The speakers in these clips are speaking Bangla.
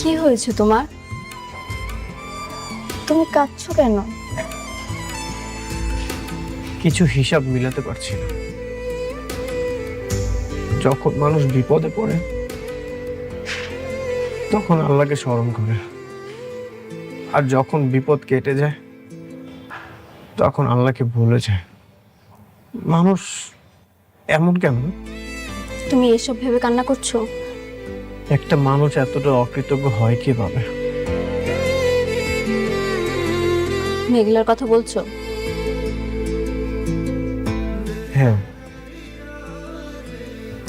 কি হয়েছে তোমার? তুমি কাঁদছো কেন? কিছু হিসাব মিলাতে পারছি না। যখন মানুষ বিপদে পড়ে তখন আল্লাহকে স্মরণ করে, আর যখন বিপদ কেটে যায় তখন আল্লাহকে ভুলে যায়। মানুষ এমন কেন? তুমি এসব ভেবে কান্না করছো? একটা মানুষ এতটা অকৃতজ্ঞ হয় কিভাবে? মেঘলার কথা বলছো? হ্যাঁ,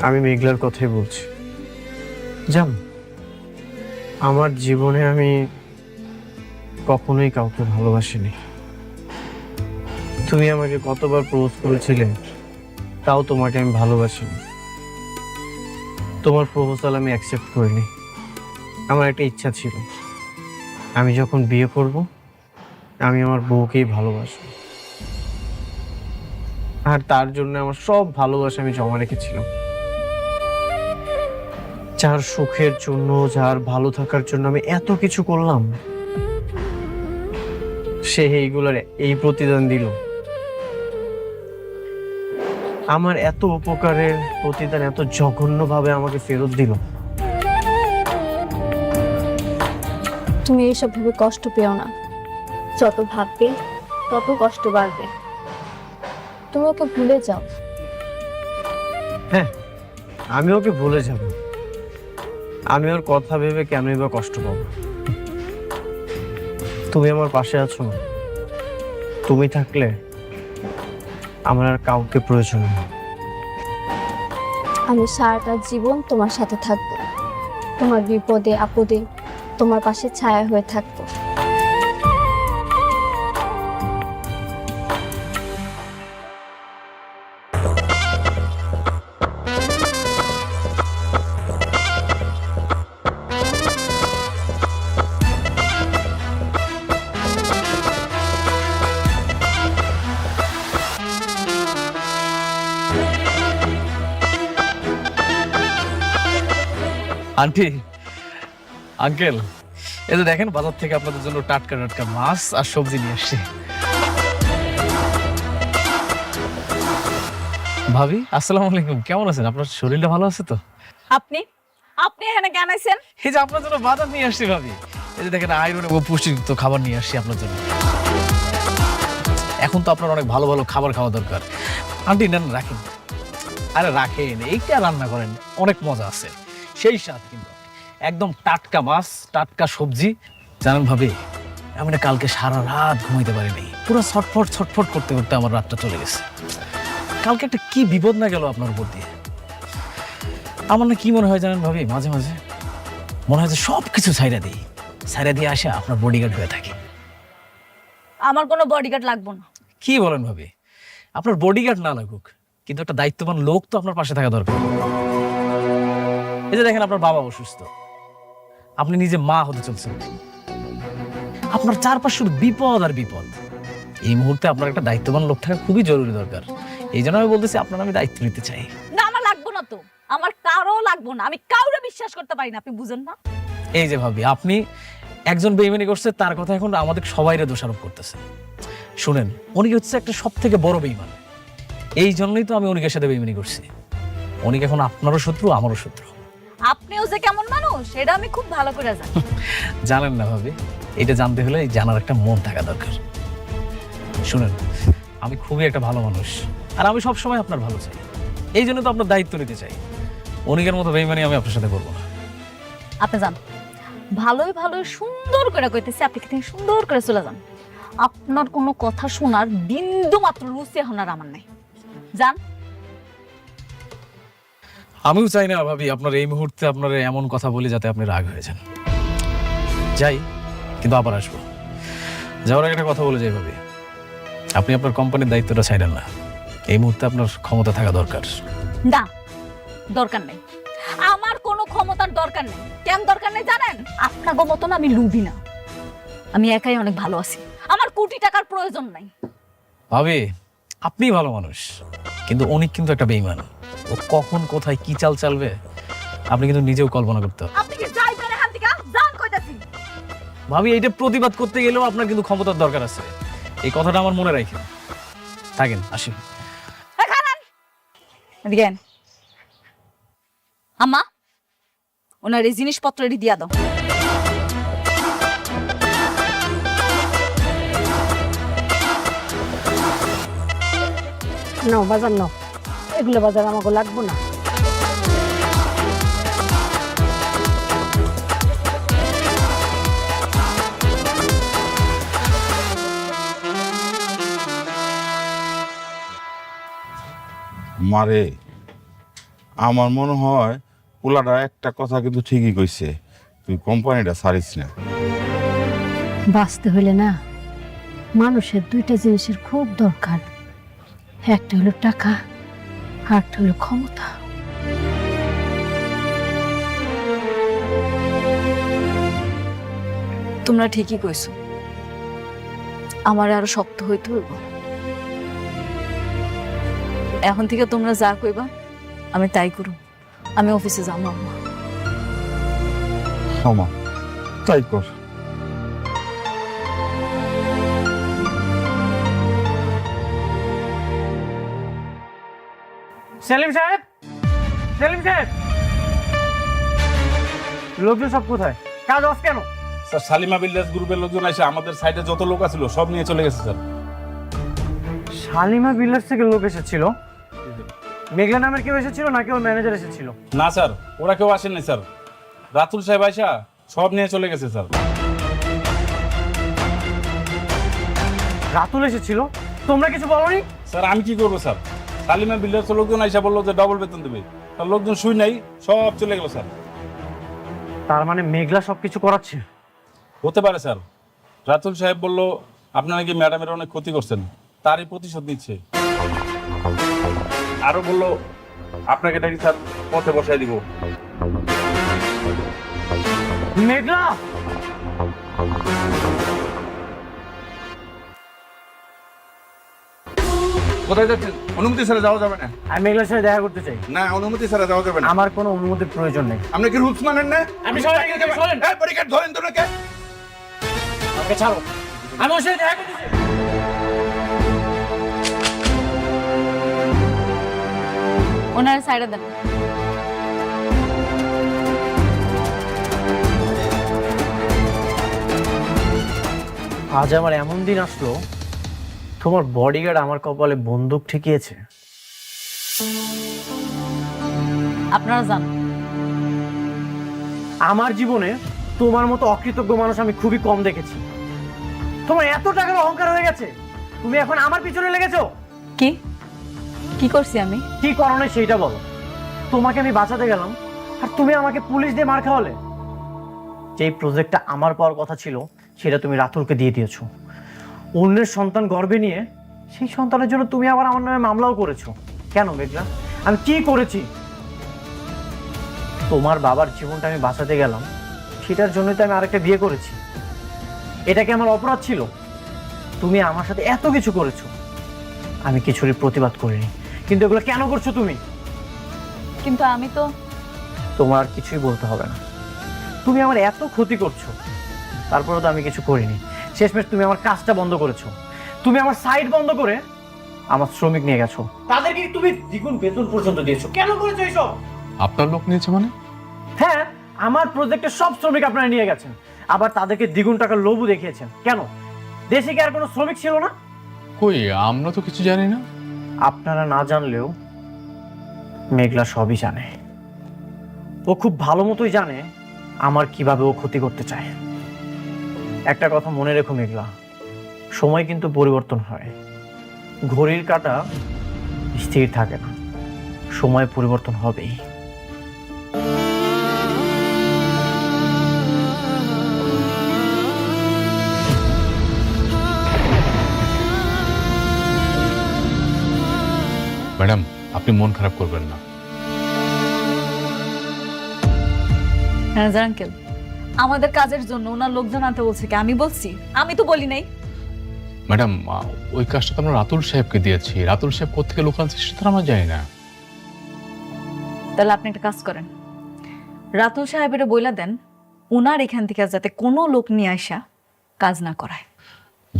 আমি মেঘলার কথাই বলছি। জান, আমার জীবনে আমি কখনোই কাউকে ভালোবাসিনি। তুমি আমাকে কতবার প্রপোজ করেছিলে, তাও তোমাকে আমি ভালোবাসিনি। তোমার প্রপোজাল আমি অ্যাকসেপ্ট করিনি। আমার একটা ইচ্ছা ছিল, আমি যখন বিয়ে করব আমি আমার বউকেই ভালোবাসবো, আর তার জন্য আমার সব ভালোবাসা আমি জমা রেখেছিলাম। যার সুখের জন্য, যার ভালো থাকার জন্য আমি এত কিছু করলাম, সে এইগুলোর এই প্রতিদান দিল। আমার এত উপকারের প্রতিদান এত জঘন্যভাবে আমাকে ফেরত দিল। তুমি এসব ভেবে কষ্ট পেও না। যত ভাববে তত কষ্ট বাড়বে। তুমি ওকে ভুলে যাও। হ্যাঁ, আমি ওকে ভুলে যাব। আমি ওর কথা ভেবে কেনই বা কষ্ট পাবো? তুমি আমার পাশে আছো না? তুমি থাকলে আমার আর কাউকে প্রয়োজন নেই। আমি সারাটা জীবন তোমার সাথে থাকবো। তোমার বিপদে আপদে তোমার পাশে ছায়া হয়ে থাকবো। আন্টি, আঙ্কেল, এই যে দেখেন বাজার থেকে আপনাদের জন্য টাটকা টাটকা মাছ আর সবজি নিয়ে আসছি। ভাবি, আসসালামু আলাইকুম, কেমন আছেন? আপনার শরীরটা ভালো আছে তো? আপনি আপনি এখানে কেন আইছেন? এই যে আপনার জন্য বাজার নিয়ে আসছি ভাবি। এই যে দেখেন আয়রন এবং পুষ্টিযুক্ত খাবার নিয়ে আসছি আপনার জন্য। এখন তো আপনার অনেক ভালো ভালো খাবার খাওয়া দরকার। আন্টি নেন, রাখেন। আরে রাখেন, এইটা রান্না করেন, অনেক মজা আছে, সেই স্বাদ কিন্তু। একদম টাটকা মাছ, টাটকা সবজি। জানেন ভাবি, আমি না কালকে সারা রাত ঘুমাইতে পারিনি। পুরো ছটফট ছটফট করতে করতে আমার রাতটা চলে গেছে। কালকে একটা কি বিপদ না গেল আপনার উপর দিয়ে। আমার না কি মনে হয় জানেন ভাবি, মাঝে মাঝে মনে হয় যে সব কিছু ছাইরা দিই, ছাইরা দিয়ে আসে আপনার বডিগার্ড হয়ে থাকি। আমার কোনো বডিগার্ড লাগবে না। কি বলেন ভাবি? আপনার বডিগার্ড না লাগুক, কিন্তু একটা দায়িত্ববান লোক তো আপনার পাশে থাকা দরকার। এই যে দেখেন আপনার বাবা অসুস্থ, আপনি নিজে মা হতে চলছেন, আপনার চারপাশে শুধু বিপদ আর বিপদ। এই মুহূর্তে আপনার একটা দায়িত্ববান লোক থাকা খুবই জরুরি দরকার। এই জন্য আমি বলতেছি আপনার আমি দায়িত্ব নিতে চাই। না, আমার লাগবে না তো, আমার কারো লাগবে না। আমি কাউরে বিশ্বাস করতে পারি না, আপনি বুঝেন না? এই যে ভাবি, আপনি একজন বেইমানি করছে, তার কথা এখন আমাদের সবাইরে দোষারোপ করতেছে। শুনেন, উনি হচ্ছে একটা সব থেকে বড় বেইমান। এই জন্যই তো আমি অনিকের সাথে বেইমানি করছি। অনিক এখন আপনারও শত্রু, আমারও শত্রু। আপনিও যে কেমন মানুষ এটা আমি খুব ভালো করে জানি। জানেন না ভাবি, এটা জানতে হলে জানার একটা মন থাকা দরকার। শুনেন, আমি খুবই একটা ভালো মানুষ, আর আমি সবসময় আপনার ভালো চাই। এই জন্য তো আপনার দায়িত্ব নিতে চাই। অনিকের মতো বেইমানি আমি আপনার সাথে করবো না। আপনি যান, ভালোই ভালোই সুন্দর করে কইতেছি, আপনি থেকে সুন্দর করে চলে যান। আপনার কোনো কথা শোনার বিন্দু মাত্র রুচি এখন আর আমার নাই। যান। আমিও চাই না ভাবি আপনার এই মুহূর্তে আপনার এমন কথা বলে যাতে আপনি রাগ হয়ে যান। যাই, কিন্তু আবার আসবো। যাওয়ার আগে একটা কথা বলে যাই ভাবি, আপনি আপনার কোম্পানির দায়িত্বটা ছাইড়েন না। এই মুহূর্তে আপনার ক্ষমতা থাকা দরকার। না, দরকার নেই। আমার কোনো ক্ষমতার দরকার নেই। কেন দরকার নেই জানেন? আপনার মতন আমি লুবি না। আমি একাই অনেক ভালো আছি, আমার কোটি টাকার প্রয়োজন নাই। ভাবি, আপনি ভালো মানুষ, কিন্তু অনেক কিন্তু একটা বেইমান। ও কখন কোথায় কি চাল চালবে আপনি কিন্তু নিজেও কল্পনা করতে হবে। আপনি কি যাইবেন এখান থেকে? যান কইতে ভাবি এইটা প্রতিবাদ করতে গেলেও আপনার কিন্তু ক্ষমতার দরকার আছে, এই কথাটা আমার মনে রাখেন। থাকেন, আসি। এদিকে আন। আম্মা, ওনার এই জিনিসপত্র এটি দিয়া দাও। নাও বাজার নাও, এগুলো বাজার আমাকে লাগবো না। মারে, আমার মনে হয় পোলাটা একটা কথা কিন্তু ঠিকই কইছে, তুই কোম্পানিটা ছাড়িস না। বাঁচতে হইলে না মানুষের দুইটা জিনিসের খুব দরকার, একটা হলো টাকা আর একটা হলো ক্ষমতা। তোমরা ঠিকই কইছো, আমার আরো শক্ত হইতে হইব। এখন থেকে তোমরা যা কইবা আমি তাই করব। আমি অফিসে যাবো আম্মা। ক্ষমা, তাই কর। সেলিম সাহেব, সেলিম সাহেব, লোকজন সব কোথায়? কাজ অফ কেন? স্যার সালিমা বিল্ডার্স গ্রুপের লোকজন এসে আমাদের সাইডে যত লোক আছিল সব নিয়ে চলে গেছে স্যার। শালিমা বিল্ডার্স থেকে লোক এসেছিল? মেঘলা নামের কেউ এসেছিল নাকি ওর ম্যানেজার এসেছিল? না স্যার, ওরা কেউ আসেনি স্যার, রাতুল সাহেব আইসা সব নিয়ে চলে গেছে স্যার। রাতুল এসেছিল? তোমরা কিছু বলোনি? স্যার আমি কি করবো স্যার, সালিমা বিল্ডার্সের লোকজন আইসা বললো যে ডবল বেতন দেবে, তার লোকজন শুই নাই, সব চলে গেল স্যার। তার মানে মেঘলা সবকিছু করাচ্ছে? হতে পারে স্যার, রাতুল সাহেব বললো আপনারা নাকি ম্যাডামের অনেক ক্ষতি করছেন, তারই প্রতিশোধ নিচ্ছে। আরো বললো আপনাকে নাকি স্যার পথে বসাই দিব। মেঘলা, কোথায় যাচ্ছেন? অনুমতি ছাড়া যাওয়া যাবে না। আমি মেঘলার সাথে দেখা করতে চাই। না, অনুমতি ছাড়া যাওয়া যাবে না। আমার কোনো অনুমতির প্রয়োজন নেই। আপনি কি রুলস মানেন না? আপনি সবাই এদিকে সরেন। এই পরীক্ষা ধরেন তো নাকি? আমাকে ছাড়ো, আমি ওর সাথে দেখা করতে চাই। ওনারা সাইডে দেন। আজ আমার এমন দিন আসলো, তোমার বডিগার্ড আমার কপালে বন্দুক ঠেকিয়েছে। আপনারা যান। আমার জীবনে তোমার মতো অকৃতজ্ঞ মানুষ আমি খুবই কম দেখেছি। তোমার এত টাকার অহংকার হয়ে গেছে, তুমি এখন আমার পিছনে লেগেছো। কি কি করছি আমি? কি কারণে সেইটা বলো। তোমাকে আমি বাঁচাতে গেলাম আর তুমি আমাকে পুলিশ দিয়ে মার খাওয়ালে। যেই প্রজেক্টটা আমার পাওয়ার কথা ছিল সেটা তুমি রাতুলকে দিয়ে দিয়েছো। অন্যের সন্তান গর্ভে নিয়ে সেই সন্তানের জন্য তুমি আবার আমার নামে মামলাও করেছো। কেন মেঘলা, আমি কি করেছি? তোমার বাবার জীবনটা আমি বাঁচাতে গেলাম, সেটার জন্যই তো আমি আরেকটা বিয়ে করেছি। এটা কি আমার অপরাধ ছিল? তুমি আমার সাথে এত কিছু করেছো, আমি কিছুরই প্রতিবাদ করিনি, কিন্তু এগুলো কেন করছো তুমি? কিন্তু আমি তো তোমার আর কিছুই বলতে হবে না। তুমি আমার এত ক্ষতি করছো, তারপরেও তো আমি কিছু করিনি। শেষমেশ তুমি আমার কাজটা বন্ধ করেছো। তুমি আমার সাইট বন্ধ করে আমার শ্রমিক নিয়ে গেছো, তাদেরকে তুমি দ্বিগুণ বেতন পর্যন্ত দিয়েছো। কেন করেছো এইসব? আপনার লোক নিয়েছে মানে? হ্যাঁ, আমার প্রজেক্টের সব শ্রমিক আপনারা নিয়ে গেছেন, আবার তাদেরকে দ্বিগুণ টাকার লোভও দেখিয়েছেন। কেন? দেশে কি আর কোনো শ্রমিক ছিল না? কই, আমরা তো কিছু জানি না। আপনারা না জানলেও মেঘলা সবই জানে। ও খুব ভালো মতোই জানে আমার কিভাবে ও ক্ষতি করতে চায়। একটা কথা মনে রেখো মেঘলা, সময় কিন্তু পরিবর্তন হয়, ঘড়ির কাঁটা স্থির থাকে না, সময় পরিবর্তন হবেই। ম্যাডাম, আপনি মন খারাপ করবেন না। ম্যানেজার আঙ্কেল, আমাদের কাজের জন্য ওনার লোকজন আনতে বলছে কি? আমি বলছি? আমি তো বলি নাই। ম্যাডাম, ওই কাজটা তো আমরা রাতুল সাহেবকে দিয়েছি। রাতুল সাহেব কোথেকে লোক আনছে সেটা তো আমরা জানি না। তাহলে আপনি একটা কাজ করেন, রাতুল সাহেবের বইলা দেন ওনার এখান থেকে যাতে কোনো লোক নিয়ে আসা কাজ না করায়।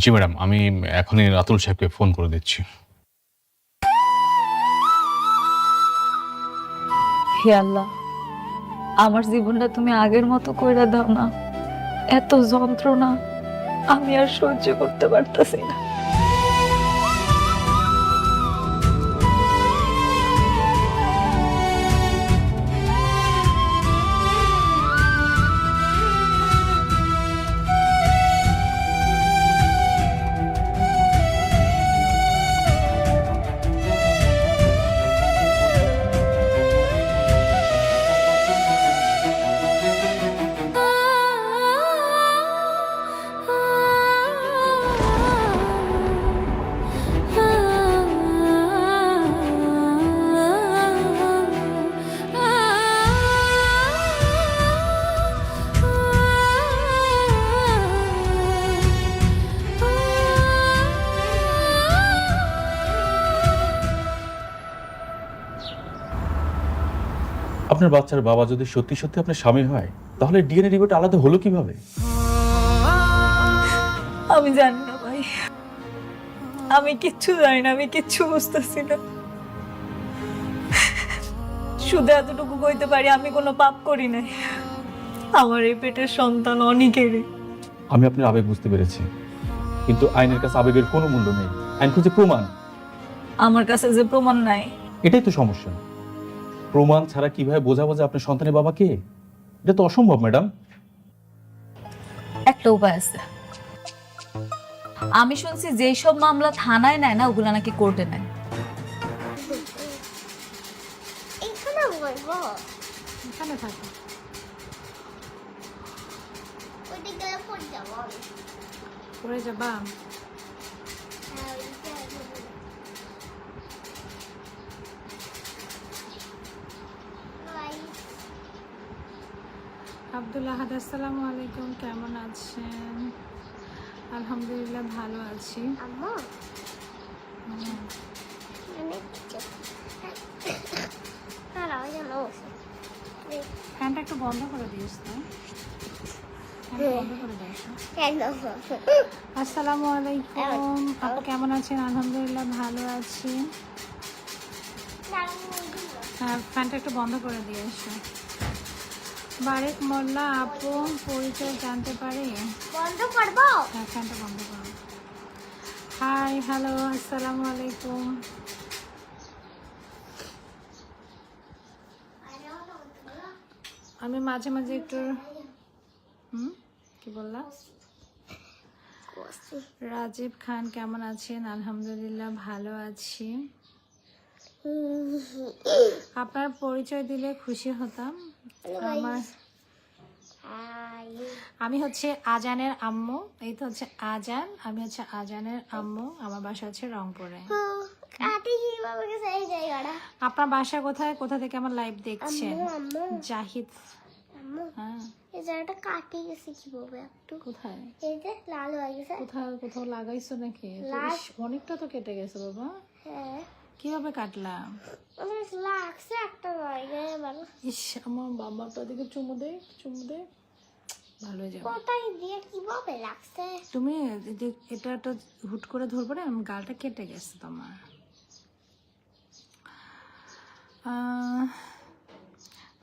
জি ম্যাডাম, আমি এখনই রাতুল সাহেবকে ফোন করে দিচ্ছি। হে আল্লাহ, আমার জীবনটা তুমি আগের মতো কইরা দাও না। এত যন্ত্রণা আমি আর সহ্য করতে পারতাছি না। আপনার বাচ্চার বাবা যদি সত্যি সত্যি আপনার স্বামী হয়, তাহলে ডিএনএ রিপোর্ট আলাদা হলো কিভাবে? আমি জানি না ভাই, আমি কিচ্ছু জানি না, আমি কিচ্ছু বুঝতেছি না। শুধু এতটুকু কইতে পারি আমি কোনো পাপ করি নাই। আমার এই পেটের সন্তান অনেকেরই। আমি আপনার আবেগ বুঝতে পেরেছি, কিন্তু আইনের কাছে আবেগের কোনো মূল্য নেই। আইন খুঁজে প্রমাণ। আমার কাছে যে প্রমাণ নাই। এটাই তো সমস্যা। প্রমাণ ছাড়া কিভাবে বোঝাবো যে আপনার সন্তানের বাবা কে? এটা তো অসম্ভব ম্যাডাম। একটা উপায় আছে। আমি শুনছি যেই সব মামলা থানায় নেয় না, ওগুলা নাকি কোর্টে নেয়। এখানে বলবো, এখানে থাকো। ওইদিকে গেলে পড়ে যাবো আমি। পড়ে যাবা? হ্যাঁ, ওইদিকে যাবো। বাই। আব্দুল আহাদ, আসসালামু আলাইকুম, কেমন আছেন? আলহামদুলিল্লাহ ভালো আছি। আম্মু মানে দাঁড়াও, যেন ফ্যানটা একটু বন্ধ করে দিস তো। ফ্যানটা বন্ধ করে দিস। আসসালামু আলাইকুম, আপু কেমন আছেন? আলহামদুলিল্লাহ ভালো আছি। হ্যাঁ, ফ্যানটা একটু বন্ধ করে দিয়ে এসো। বারেক মোল্লা আপু, পরিচয় জানতে পারি? বন্ধ করবো? হ্যাঁ, ফ্যানটা বন্ধ করো। হাই, হ্যালো, আসসালামু আলাইকুম। আমি মাঝে মাঝে একটু কি বললা? রাজীব খান কেমন আছেন? আলহামদুলিল্লাহ ভালো আছি। আপনার পরিচয় দিলে খুশি হতাম। আমি হচ্ছে আজানের আম্মু। এই তো হচ্ছে আজান, আমি হচ্ছে আজানের আম্মু। আমার বাসা হচ্ছে রংপুরে। আপনার বাসা কোথায়? কোথা থেকে আমার লাইভ দেখছেন? জাহিদ। হ্যাঁ, এই জায়গাটা কাটি গেছে কিভাবে একটু? কোথায়? এই যে লাল হয়ে গেছে। কোথাও লাগাইছো নাকি? ইস, অনেকটা তো কেটে গেছে বাবা। হ্যাঁ, কিভাবে কাটলাম? আমার লাগছে একটা জায়গায় ভালো। ইস, আমার বাবাটা দিকে চুমু দে, চুমু দে, ভালো হয়ে যাবে। কোথায় দিয়ে কিভাবে লাগছে? তুমি এটা তো হুট করে ধরবো না, আমার গালটা কেটে গেছে তোমার।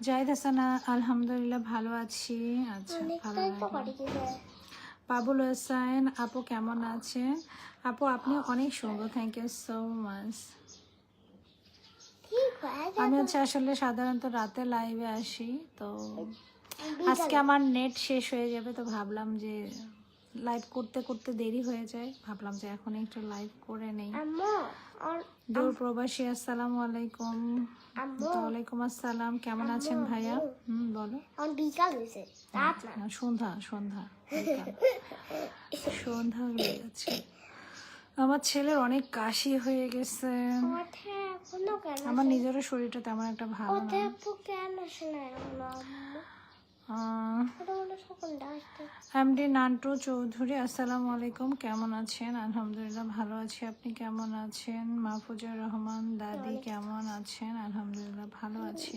জাহিদ হাসান, আলহামদুলিল্লাহ ভালো আছি। আচ্ছা, ভালো অনেকটাই তো কাটি গেছে। পাবুল হোসেন আপু কেমন আছেন? আপু আপনি অনেক সুন্দর, থ্যাংক ইউ সো মাচ। ঠিক হয়ে আমি হচ্ছে আসলে সাধারণত রাতে লাইভে আসি, তো আজকে আমার নেট শেষ হয়ে যাবে, তো ভাবলাম যে লাইভ করতে করতে দেরি হয়ে যায়, ভাবলাম যে এখন একটু লাইভ করে নেই। আম্মু আর দূর প্রবাসী, আসসালামু আলাইকুম। আম্মু ওয়ালাইকুম আসসালাম, কেমন আছেন ভাইয়া? বলো। আর বিকাল হয়েছে, রাত না। না, সন্ধ্যা সন্ধ্যা সন্ধ্যা হয়ে গেছে। আমার ছেলের অনেক কাশি হয়ে গেছে। ওঠে এখনো কেন? আমার নিজেরও শরীরটা তেমন একটা ভালো না। ওঠে আপু কেন আসে না এখনো আম্মু? ওটা বলে সকালটা আসতে। এমডি নান্টু চৌধুরী, আসসালামু আলাইকুম, কেমন আছেন? আলহামদুলিল্লাহ ভালো আছি, আপনি কেমন আছেন? মাহফুজুর রহমান দাদি কেমন আছেন? আলহামদুলিল্লাহ ভালো আছি।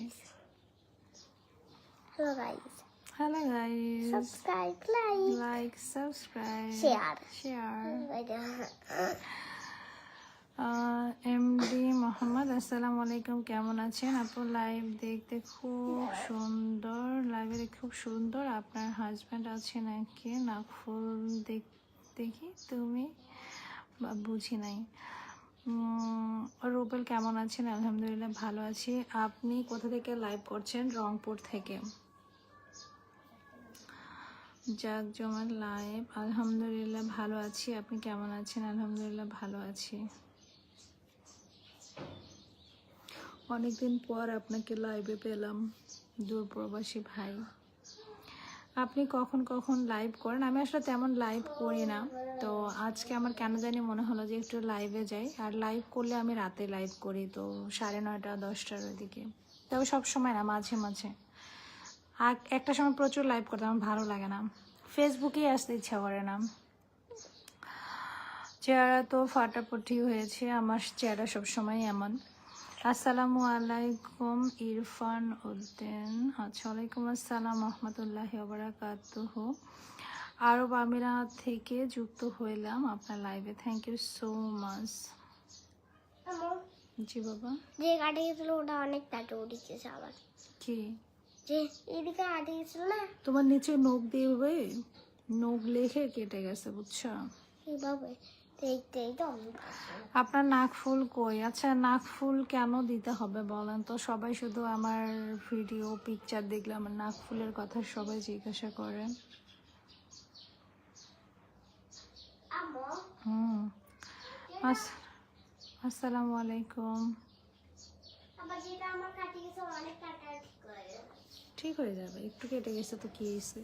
Hello guys. Hello guys, subscribe like like subscribe share share. MD Mohammad, আসসালামু আলাইকুম, কেমন আছেন আপু? লাইভ দেখতে খুব সুন্দর, লাইভে দেখতে খুব সুন্দর। আপনার হাজব্যান্ড আছে নাকি? নাকফুল দেখি তুমি বুঝি নাই। রুবেল কেমন আছেন? আলহামদুলিল্লাহ ভালো আছি। আপনি কোথা থেকে লাইভ করছেন? রংপুর থেকে। জাকজমা লাইভ, আলহামদুলিল্লাহ ভালো আছি। আপনি কেমন আছেন? আলহামদুলিল্লাহ ভালো আছি। অনেকদিন পর আপনাকে লাইভে পেলাম, দূরপ্রবাসী ভাই। আপনি কখন কখন লাইভ করেন? আমি আসলে তেমন লাইভ করি না, তো আজকে আমার কেন জানি মনে হলো যে একটু লাইভে যাই। আর লাইভ করলে আমি রাতে লাইভ করি, তো 9:30 10টার ওদিকে, তবে সব সময় না, মাঝে মাঝে। আর একটা সময় প্রচুর লাইভ করতে আমার ভালো লাগে না, ফেসবুকেই আসতে ইচ্ছা করে না। চেহারা তো ফাটাফাটি হয়েছে, আমার চেহারা সবসময় এমন। আসসালামু আলাইকুম ইরফান উদ্দিন। আচ্ছা, ওয়ালাইকুম আসসালাম রহমতুল্লাহি ওয়া বারাকাতুহু। আরব আমিরাত থেকে যুক্ত হইলাম আপনার লাইভে, থ্যাংক ইউ সো মাচ। জি বাবা। যে কাটে গেছিল ওটা অনেক টাটু উঠেছে আবার। কি? যে এদিকে কাটে গেছিল না, তোমার নিচে নখ দিয়ে নখ লেখে কেটে গেছে, বুঝছো? এইভাবে দেখতেই তো আমি আপনার নাকফুল কই? আচ্ছা, নাকফুল কেন দিতে হবে বলেন তো? সবাই শুধু আমার ভিডিও পিকচার দেখলে আমার নাকফুলের কথা সবাই জিজ্ঞাসা করে। আসসালামু আলাইকুম। আবার যেটা আমার কাটে গেছে অনেক টাটা ঠিক হয়ে যাবে। ঠিক হয়ে যাবে, একটু কেটে গেছে তো কি হয়েছে?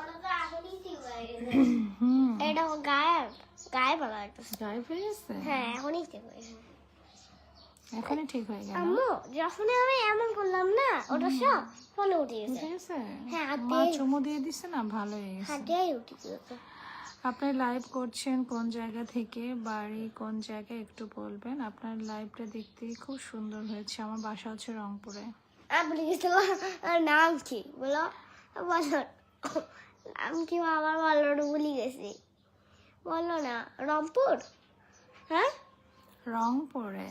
ওটা তো এখনই ঠিক হয়ে গেছে। এটা গায়েব বলা একটা। গায়েব হয়ে গেছে? হ্যাঁ, এখনই ঠিক হয়ে গেছে। এখনই ঠিক হয়ে গেল? আম্মু যখন আমি এমন করলাম না, ওটা সব ফোনে উঠে গেছে। উঠে গেছে? হ্যাঁ, হাত মা দিয়ে চুমু দিয়ে দিছে না, ভালো হয়ে গেছে। হাত দিয়েই উঠে গেছে। আপনি লাইভ করছেন কোন জায়গা থেকে? বাড়ি কোন জায়গায় একটু বলবেন? আপনার লাইভটা দেখতে খুব সুন্দর হয়েছে। আমার বাসা হচ্ছে রংপুরে। আপনি কি তোমার নাম কি বলো? বলো নাম কি? আবার বলো, ভুলে গেছি। বলো না। রংপুর? হ্যাঁ, রংপুরে।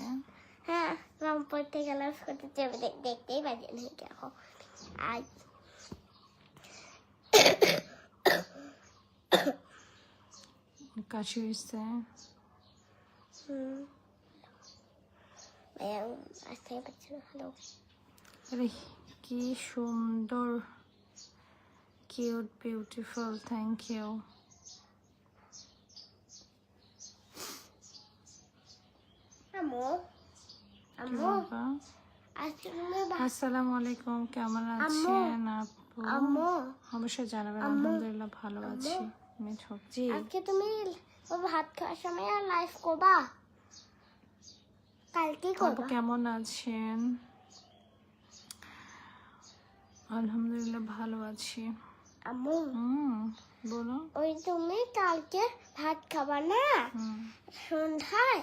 হ্যাঁ, রংপুর থেকে লাভ করতে যাবে, দেখতেই পাচ্ছেন দেখো। আজ কাশি হয়েছে? আসতে পারছি না। হ্যালো, আরে কি সুন্দর, কিউট, বিউটিফুল, থ্যাংক ইউ। আম্মু আজকে তুমি আসসালামু আলাইকুম, কেমন আছেন আপু? আম্মু অবশ্যই জানাবেন। আলহামদুলিল্লাহ ভালো আছি। জি। আজকে তুমি ভাত খাওয়ার সময় আর লাইভ করবা? কালকে আপু করবা? কেমন আছেন? আলহামদুলিল্লাহ ভালো আছি। আম্মু বলো। ওই তুমি কালকে ভাত খাবা না সন্ধ্যায়,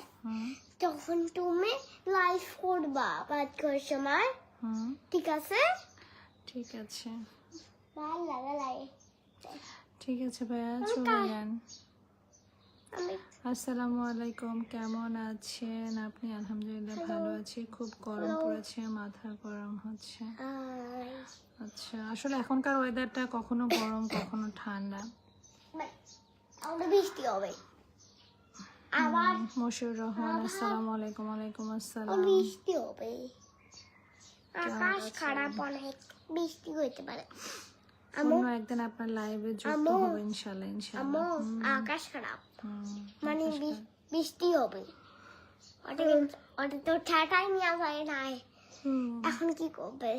তখন তুমি লাইভ করবা ভাত খাওয়ার সময়, ঠিক আছে? ঠিক আছে, ভালো লাগে লাইভ। ঠিক আছে ভাইয়া, চলে যান। আমি আসসালামু আলাইকুম, কেমন আছেন আপনি? আলহামদুলিল্লাহ ভালো আছি। খুব গরম পড়েছে, মাথা গরম হচ্ছে। আচ্ছা, আসলে এখনকার ওয়েদারটা কখনো গরম কখনো ঠান্ডা। আমাদের বৃষ্টি হবে আবার। মশিউর রহমান, আসসালামু আলাইকুম। ওয়ালাইকুম আসসালাম। বৃষ্টি হবে, আকাশ খারাপ, অনেক বৃষ্টি হইতে পারে। অন্য একদিন আপনার লাইভে যুক্ত হবো ইনশাআল্লাহ। আম্মু আকাশ খারাপ, মানে বৃষ্টি হবে। ওটা তো ঠাটাই নেওয়া যায় না, এখন কি করবে?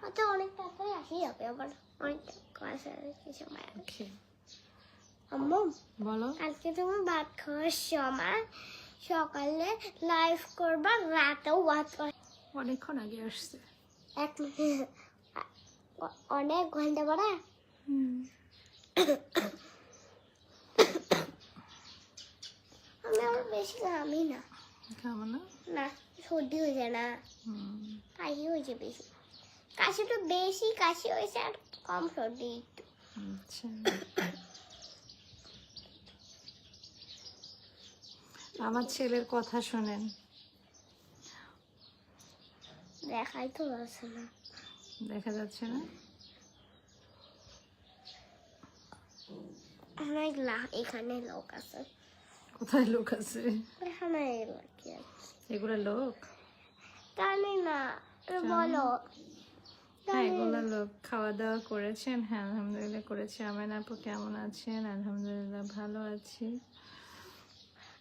ওটা অনেক টাকাই আসি যাবে, আবার অনেক সময়। আম্মু বলো। কালকে তুমি ভাত খাওয়ার সময় সকালে লাইভ করবা, রাতেও ভাত খাওয়া। অনেকক্ষণ আগে আসছে। অনেক ঘন্টা পরে। আমি আবার বেশি ঘামি না। কেমন? না, সর্দি হয়ে যায় না, কাশি হয়েছে বেশি। কাশিটা বেশি কাশি হয়েছে আর কম সর্দি একটু। আচ্ছা, আমার ছেলের কথা শোনেন। দেখাই তো যাচ্ছে না। দেখা যাচ্ছে না? অনেক এখানে লোক আছে। কোথায় লোক আছে? এখানে লোক কি আছে? এগুলা লোক? জানি না, বলো। হ্যাঁ, এগুলো লোক। খাওয়া দাওয়া করেছেন? হ্যাঁ আলহামদুলিল্লাহ করেছি। আমেন আপু কেমন আছেন? আলহামদুলিল্লাহ ভালো আছি।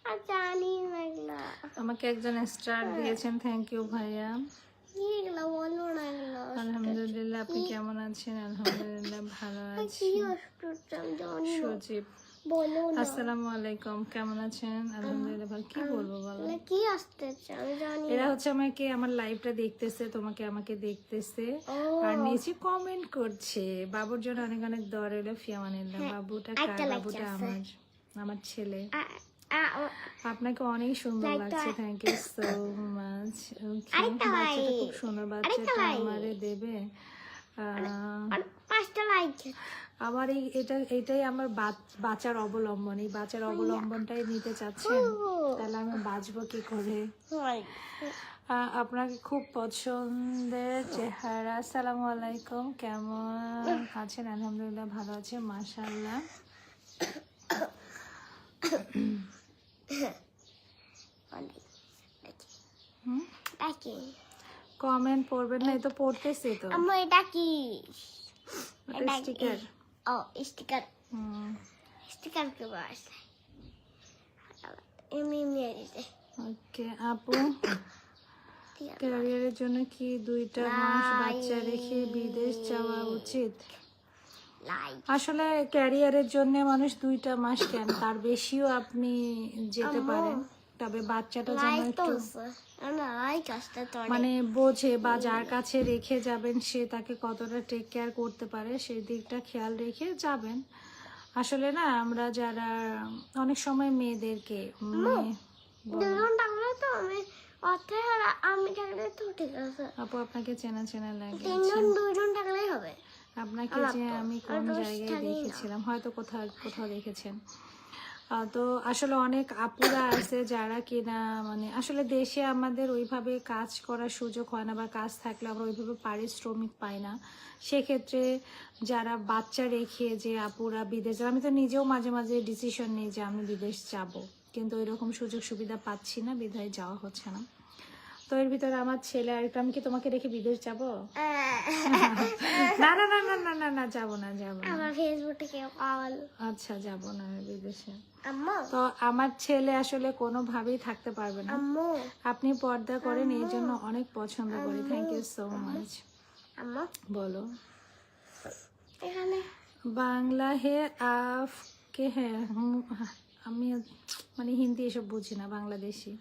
আর জানি না, আমাকে একজন স্টার দিয়েছেন, থ্যাংক ইউ ভাইয়া। কি এগুলো বলো না, এগুলো আলহামদুলিল্লাহ, আপনি কেমন আছেন? আলহামদুলিল্লাহ ভালো আছি। কি অসুস্থ আমি জানি না। সজীব, বলো না, আসসালামু আলাইকুম, কেমন আছেন? আলহামদুলিল্লাহ ভালো। কি বলবো বলো? এগুলো কি আসতেছে আমি জানি না। এরা হচ্ছে আমাকে আমার লাইভটা দেখতেছে, আমাকে দেখতেছে ও, আর নিচে কমেন্ট করছে। বাবুর জন্য অনেক অনেক দোয়া রইল, ফিয়ামানিল্লাহ। বাবুটা কার? একটা like বাবুটা আছে। আমার ছেলে। আ- আপনাকে অনেক সুন্দর Like লাগছে, that. Thank you so much. আরেকটা বাচ্চাটা like. খুব সুন্দর, আরেকটা বাচ্চাটা like. আমারে দেবে। আর 5টা লাইক। আমার এটাই আমার বাঁচার অবলম্বন। এই বাঁচার অবলম্বনটাই নিতে চাচ্ছেন, তাহলে আমি বাঁচবো কি করে? আপনাকে খুব পছন্দের চেহারা। আসসালামু আলাইকুম, কেমন আছেন? আলহামদুলিল্লাহ ভালো আছে, মাশাআল্লাহ। কমেন্ট পড়বেন না? এই তো পড়তেছি তো। আমার এটা কি? স্টিকার। ও স্টিকার। স্টিকার কে বাস এমনি দিতে। ওকে আপু, ক্যারিয়ারের জন্য কি 2টা মাস বাচ্চা রেখে বিদেশ যাওয়া উচিত? লাইক আসলে ক্যারিয়ারের জন্য মানুষ 2টা মাস কেন, তার বেশিও আপনি যেতে পারেন, তবে বাচ্চাটা যেন লাইক তো একটু না, লাইক আসতে তো মানে বোঝে, বা যার কাছে রেখে যাবেন সে তাকে কতটা টেক কেয়ার করতে পারে সেই দিকটা খেয়াল রেখে যাবেন। আসলে না, আমরা যারা অনেক সময় মেয়েদেরকে দুজন থাকলে তো আমি অর্থে আর আমি থাকলে তো ঠিক আছে। আপু আপনাকে চেনা চেনা লাগে। দুজন থাকলেই হবে। আপনাকে যে আমি কোন জায়গায় দেখেছিলাম, হয়তো কোথাও দেখেছেন। তো আসলে অনেক আপুরা আছে যারা কিনা মানে আসলে দেশে আমাদের ওইভাবে কাজ করার সুযোগ হয় না, বা কাজ থাকলে আমরা ওইভাবে পারিশ্রমিক পাই না। সেক্ষেত্রে যারা বাচ্চা রেখে যে আপুরা বিদেশ, আমি তো নিজেও মাঝে মাঝে ডিসিশন নিই যে আমি বিদেশ যাব, কিন্তু ওইরকম সুযোগ সুবিধা পাচ্ছি না, বিধায় যাওয়া হচ্ছে না। তো এর ভিতরে আমার ছেলে আরেকটা, আমি কি তোমাকে রেখে বিদেশ যাব? না না না না না না না, যাবো না। আমার ফেসবুকে কেউ কল। আচ্ছা, যাব না আমি বিদেশে। আম্মু তো আমার ছেলে আসলে কোনোভাবেই থাকতে পারবে না। আম্মু আপনি পর্দা করেন, এই জন্য অনেক পছন্দ করি। Thank you so much. আম্মু বলো। এখানে বাংলা হে আফকে হ্যাঁ আমি মানে হিন্দি এসব বুঝি না, বাংলাদেশি।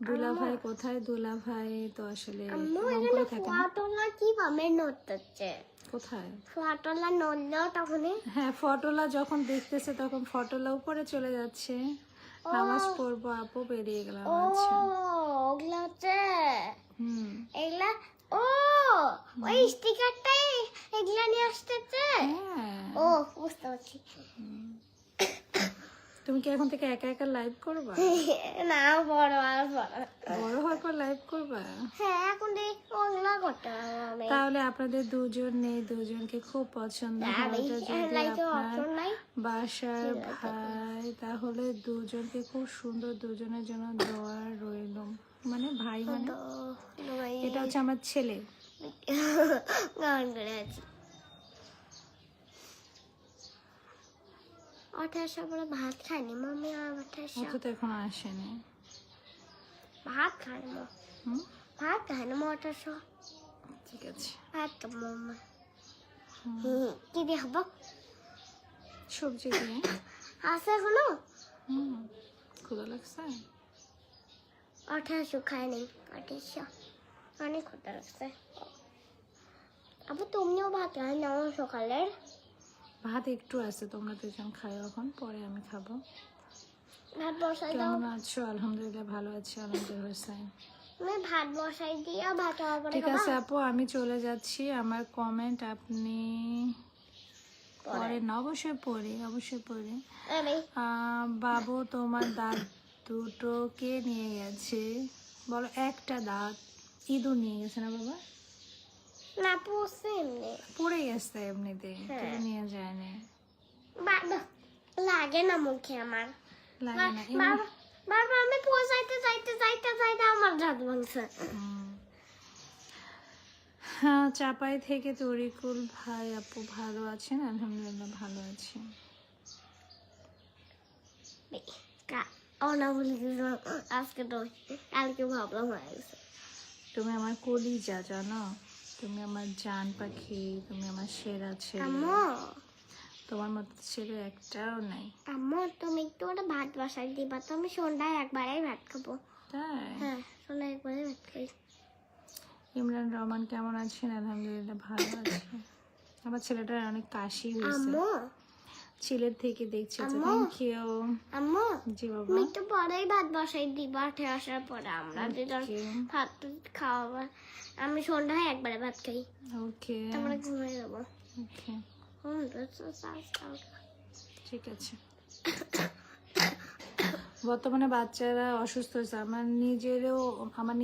দুলা ভাই কোথায়? দুলা ভাই তো আসলে আম্মু রংপুরে এখানে থাকে না। ফটোলা কিভাবে নড়তেছে? কোথায়? ফটোলা নড়লেও তখনই হ্যাঁ, ফটোলা যখন দেখতেছে তখন ফটোলা উপরে চলে যাচ্ছে। নামাজ পড়বো আপু, বেরিয়ে গেলাম। ও আচ্ছা, ওগুলা হচ্ছে এগুলা। ও ওই স্টিকারটাই এগুলা নিয়ে আসতেছে। হ্যাঁ। ও বুঝতে পারছি। তুমি কি এখন থেকে একা একা লাইভ করবা? না, বড় আর বড়। বড় হওয়ার পর লাইভ করবা? হ্যাঁ, এখন দেখি ওগুলা করতে হবে আমি। তাহলে আপনাদের দুজনকে খুব পছন্দ হয়। ওটা যদি লাইটে আপনার অপশন নাই। বাসার ভাই, তাহলে দুজনকে খুব সুন্দর, দুজনের জন্য দোয়া রইল। মানে ভাই মানে এটা হচ্ছে আমার ছেলে। গান করে আছি। 1800 পরে ভাত খাইনি মাম্মি। আর 1800 অত তো এখন আসেনি। ভাত খাইনি মা। ভাত খাইনি মা 1800। ঠিক আছে, ভাত তো মাম্মা। কি দিয়ে হবো? সবজি দিয়ে। আছে এখনো? ক্ষুধা লাগছে? 1800 খাইনি। 1800 অনেক ক্ষুধা লাগছে। আবার তুমিও ভাত খাই না সকালের? ভাত একটু আছে, তোমরা দুজন খাও এখন, পরে আমি খাবো। ভাত বসাই দাও। কেমন আছো? আলহামদুলিল্লাহ ভালো আছি। আলহামদুলিল্লাহ হোসেন। তুমি ভাত বসাই দিয়া ভাত হওয়ার পরে ঠিক আছে আপু, আমি চলে যাচ্ছি। আমার কমেন্ট আপনি পড়েন? অবশ্যই পড়ি, অবশ্যই পড়ি। বাবু তোমার দাঁত দুটো কে নিয়ে গেছে? বলো একটা দাঁত ইঁদুর নিয়ে গেছে না বাবা? না পড়ছে এমনি পড়ে গেছে এমনিতে, কেউ নিয়ে যায়নি। বাবা লাগে না মুখে আমার। লাগে না বাবা বাবা আমি পৌঁছাইতে যাইতে যাইতে যাইতে আমার দাঁত ভাঙছে। হ্যাঁ, চাপাই থেকে তরিকুল ভাই আপু ভালো আছেন? আলহামদুলিল্লাহ ভালো আছি। না বলে আজকে তো কালকে ভাবলাম হয়ে গেছে। তুমি আমার কলিজা জানো, তুমি আমার জান পাখি, তুমি আমার সেরা ছেলে। আম্মু তোমার মতো ছেলে একটাও নাই। আম্মু তুমি একটু ওটা ভাত বসাই দিবা তো, আমি সন্ধ্যায় একবারেই ভাত খাবো। তাই? হ্যাঁ সন্ধ্যায় একবারেই ভাত খাই। ইমরান রহমান কেমন আছেন? আলহামদুলিল্লাহ ভালো আছে। আমার ছেলেটার অনেক কাশি হয়েছে, আম্মু ছেলের থেকে দেখছি। আম্মু। Thank you. আম্মু জি বাবা। তুমি একটু পরেই ভাত বসাই দিবা, উঠে আসার পরে আমরা দুজন Okay. ভাত খাওয়াবা। আমি সন্ধ্যায় একবারে ভাত খাই, ওকে তারপরে ঘুমিয়ে যাবো। ওকে, ঠিক আছে। বর্তমানে বাচ্চারা অসুস্থ হয়েছে। আমার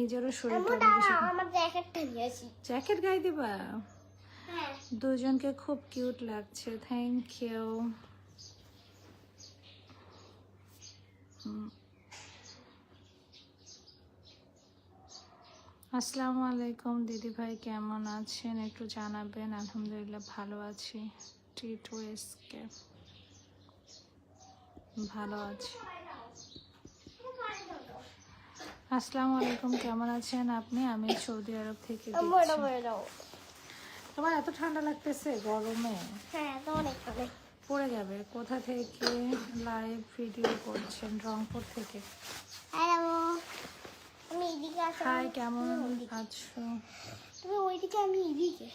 নিজেরও শরীরটা অনেক বেশি। আমার জ্যাকেটটা নিয়েছি। জ্যাকেট গায়ে দিবা? হ্যাঁ দুজনকে খুব কিউট লাগছে। Thank you. আসসালামু আলাইকুম দিদি ভাই, কেমন আছেন একটু জানাবেন। আলহামদুলিল্লাহ ভালো আছি। টি2এসকে ভালো আছি। আসসালামু আলাইকুম, কেমন আছেন আপনি? আমি সৌদি আরব থেকে দেখছি। তোমার এত ঠান্ডা লাগতেছে গরমে? হ্যাঁ তো অনেক অনেক পড়ে যাবে। কোথা থেকে লাইভ ভিডিও করছেন? রংপুর থেকে। হ্যালো আমি এদিকে আছি। হাই, কেমন আছো? তুমি ওইদিকে, আমি এদিকে।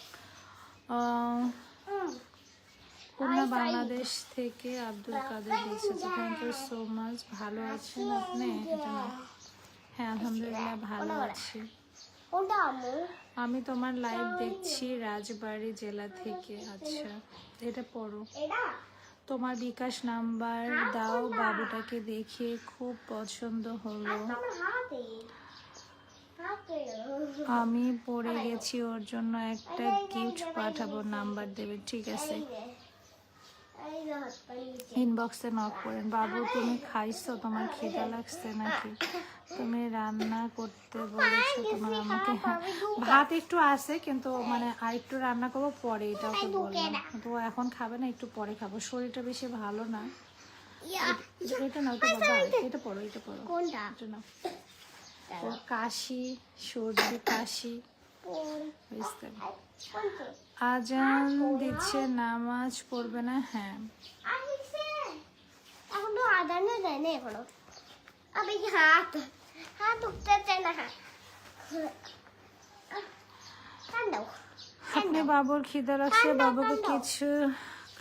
খুলনা বাংলাদেশ থেকে আব্দুল কাদের দেখছে। Thank you so much. ভালো আছেন আপনি? এটা না। হ্যাঁ আলহামদুলিল্লাহ ভালো আছি। কোনটা আম্মু? আমি তোমার লাইভ দেখছি রাজবাড়ী জেলা থেকে। আচ্ছা, এটা পড়ো। এটা তোমার বিকাশ নাম্বার দাও, বাবুটাকে দেখে খুব পছন্দ হলো। আমার হাতে হাতে আমি পড়ে গেছি, ওর জন্য একটা গিফট পাঠাবো, নাম্বার দেবে? ঠিক আছে, এই যে হাত পাইছি। ইনবক্সে নক করেন। বাবু তুমি খাইছো? তোমার খিদা লাগছে নাকি? তুমি রান্না করতে বলেছো তোমার আমাকে? হ্যাঁ, ভাত একটু আছে কিন্তু মানে আর একটু রান্না করবো পরে, এটা ওকে বললাম। তো ও এখন খাবে না, একটু পরে খাবো, শরীরটা বেশি ভালো না। এটা নাও তো বাবা, এটা পড়ো, এটা পড়ো। কোনটা? এটা নাও। ওর কাশি, সর্দি কাশি হয়েছে। কোনটা? আজান দিচ্ছে, নামাজ পড়বে না? হ্যাঁ আইছে এখন তো আদানে যায় না এখনো। আমি হাত হাত উঠতে চাই না। হাত দাও। আপনি বাবুর খিদা লাগছে, বাবুকে কিছু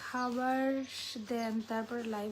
খাবার দেন, তারপরে লাইভ